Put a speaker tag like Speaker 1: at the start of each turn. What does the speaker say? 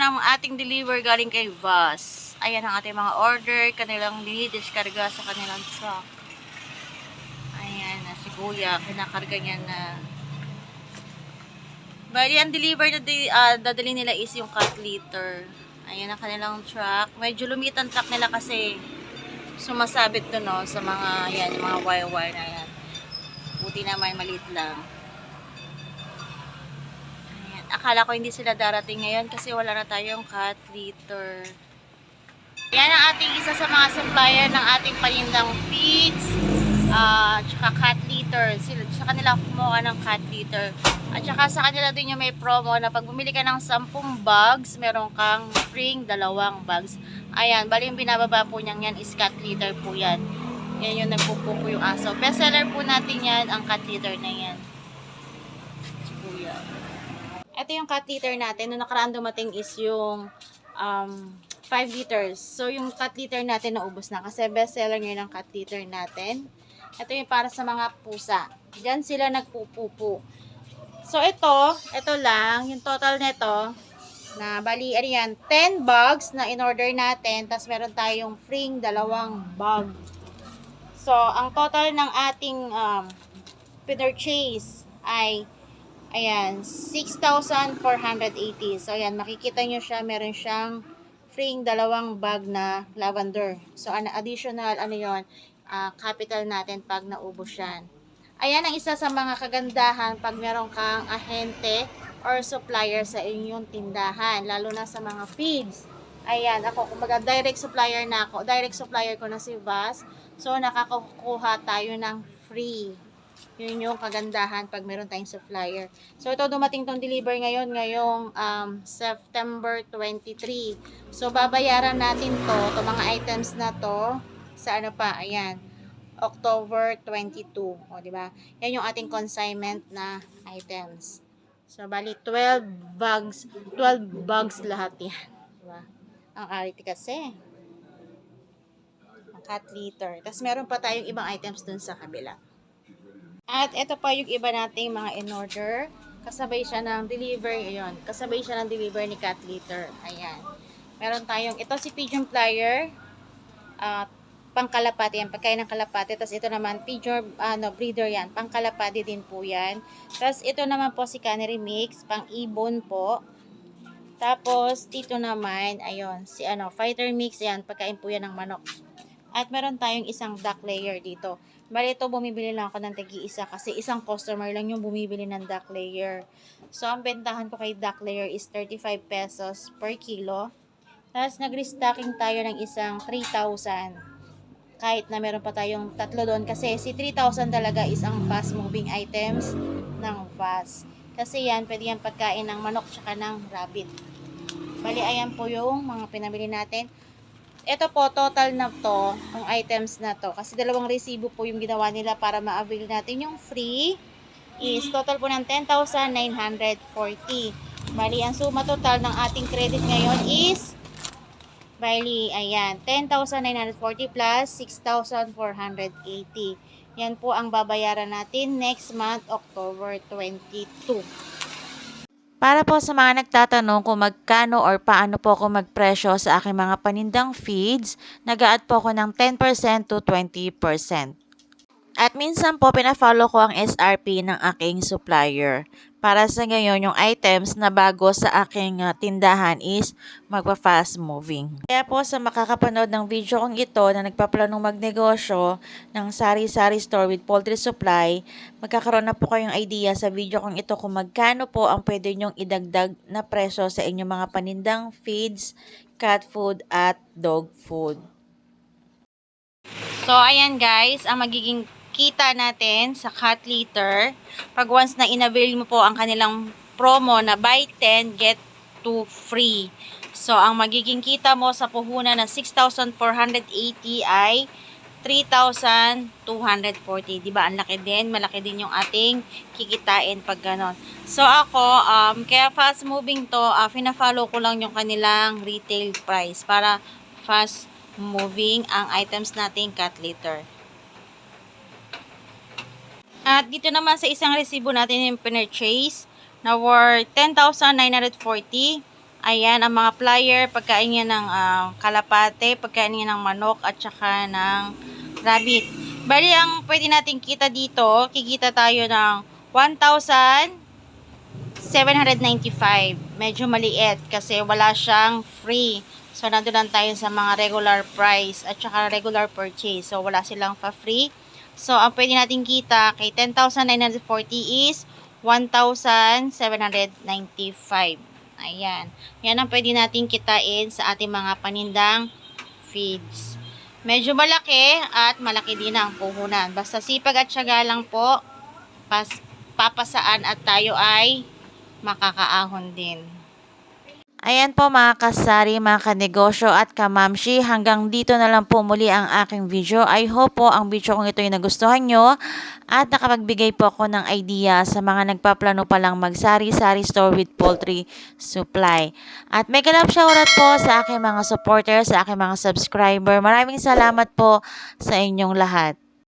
Speaker 1: ng ating deliver galing kay Vaz. Ayan ang ating mga order, kanilang dinidiskarga sa kanilang truck. Ayan, si Kuya, kinakarga niya na. Bali, ang deliver na dadali nila is yung cut liter. Ayan ang kanilang truck. Medyo lumitan truck nila kasi sumasabit to, no, sa mga, yan, yung mga wire-wire na yan. Buti naman, maliit lang. Ayan. Akala ko hindi sila darating ngayon kasi wala na tayong cut liter. Yan ang ating isa sa mga supplier ng ating panindang feeds. Tsaka cat litter. Sa kanila kumuha ng cat litter. At saka sa kanila din yung may promo na pag bumili ka ng 10 bags, meron kang free 2 bags. Ayan, bali yung binababa po niyan yan is cat litter po yan. Yan yung nagpupo po yung aso. Best seller po natin yan, ang cat litter na yan. Ito yung cat litter natin. Noong nakaraan dumating is yung 5 liters. So, yung cat litter natin naubos na kasi best seller ngayon ang cat litter natin. Ito yung para sa mga pusa. Diyan sila nagpupupo. So, ito lang, yung total nito, na bali, ano yan, 10 bags na in-order natin, tapos meron tayong free 2 bag. So, ang total ng ating purchase ay, ayan, 6,480. So, ayan, makikita nyo siya, meron siyang free 2 bag na lavender. So, additional, ano yun, capital natin pag naubos yan. Ayan ang isa sa mga kagandahan pag meron kang ahente or supplier sa inyong tindahan, lalo na sa mga feeds. Ayan, ako, kumbaga direct supplier na ako. Direct supplier ko na si Vaz. So, nakakakuha tayo ng free. Yun yung kagandahan pag meron tayong supplier. So, ito dumating tong deliver ngayong September 23. So, babayaran natin to mga items na to sa ano pa, ayan, October 22. O, diba? Yan yung ating consignment na items. So, bali 12 bags lahat yan. Diba? Ang ariti kasi. Ang cat litter. Tapos, meron pa tayong ibang items dun sa kabila. At ito pa yung iba nating mga in-order. Kasabay siya ng deliver. Ayun. Kasabay siya ng deliver ni cat litter. Ayan. Meron tayong, ito si pigeon flyer. Pangkalapati yan, pagkain ng kalapati. Tapos ito naman, pigeon, breeder yan, pangkalapati din po yan. Tapos ito naman po si canary mix, pang ibon po. Tapos dito naman, ayun, si fighter mix yan, pagkain po yan ng manok. At meron tayong isang duck layer dito. Bali ito, bumibili lang ako ng tagi-isa kasi isang customer lang yung bumibili ng duck layer. So, ang bentahan ko kay duck layer is 35 pesos per kilo. Tapos nag-restocking tayo ng isang 3,000. Kahit na meron pa tayong tatlo doon kasi si 3,000 talaga is ang fast moving items ng Vaz. Kasi yan, pwede yan pagkain ng manok tsaka ng rabbit. Bali, ayan po yung mga pinamili natin. Ito po, total na to, yung items na to. Kasi 2 resibo po yung ginawa nila para ma-avail natin yung free. Is total po ng 10,940. Bali, ang suma total ng ating credit ngayon is bali, ayan, 10,940 plus 6,480. Yan po ang babayaran natin next month, October 22. Para po sa mga nagtatanong kung magkano or paano po ako magpresyo sa aking mga panindang feeds, nag-a-add po ako ng 10% to 20%. At minsan po, pina-follow ko ang SRP ng aking supplier. Para sa ngayon, yung items na bago sa aking tindahan is magpa-fast moving. Kaya po sa makakapanood ng video kong ito na nagpaplanong magnegosyo ng sari-sari store with poultry supply, magkakaroon na po kayong idea sa video kong ito kung magkano po ang pwede nyong idagdag na presyo sa inyong mga panindang feeds, cat food at dog food. So, ayan guys, ang magiging kita natin sa cat litter, pag once na inavail mo po ang kanilang promo na buy 10, get 2 free. So, ang magiging kita mo sa puhunan na 6,480 ay 3,240. Diba? Ang laki din. Malaki din yung ating kikitain pag ganon. So, ako, kaya fast moving to, fina-follow ko lang yung kanilang retail price para fast moving ang items nating cat litter. At dito naman sa isang resibo natin yung pinurchase na worth 10,940. Ayan, ang mga flyer, pagkain niya ng kalapate, pagkain niya ng manok, at saka ng rabbit. Bali, ang pwede natin kita dito, kikita tayo ng 1,795. Medyo maliit kasi wala siyang free. So, nandun lang tayo sa mga regular price at saka regular purchase. So, wala silang pa-free. So, ang pwede natin kita kay 10,940 is 1,795. Ayan. Yan ang pwede natin kitain sa ating mga panindang feeds. Medyo malaki at malaki din ang puhunan. Basta sipag at syaga lang po, papasaan at tayo ay makakaahon din. Ayan po mga kasari, mga kanegosyo at kamamshi, hanggang dito na lang po muli ang aking video. I hope po ang video kong ito ay nagustuhan nyo at nakapagbigay po ako ng idea sa mga nagpaplano pa lang magsari-sari store with poultry supply. At mega love shoutout po sa aking mga supporters, sa aking mga subscriber. Maraming salamat po sa inyong lahat.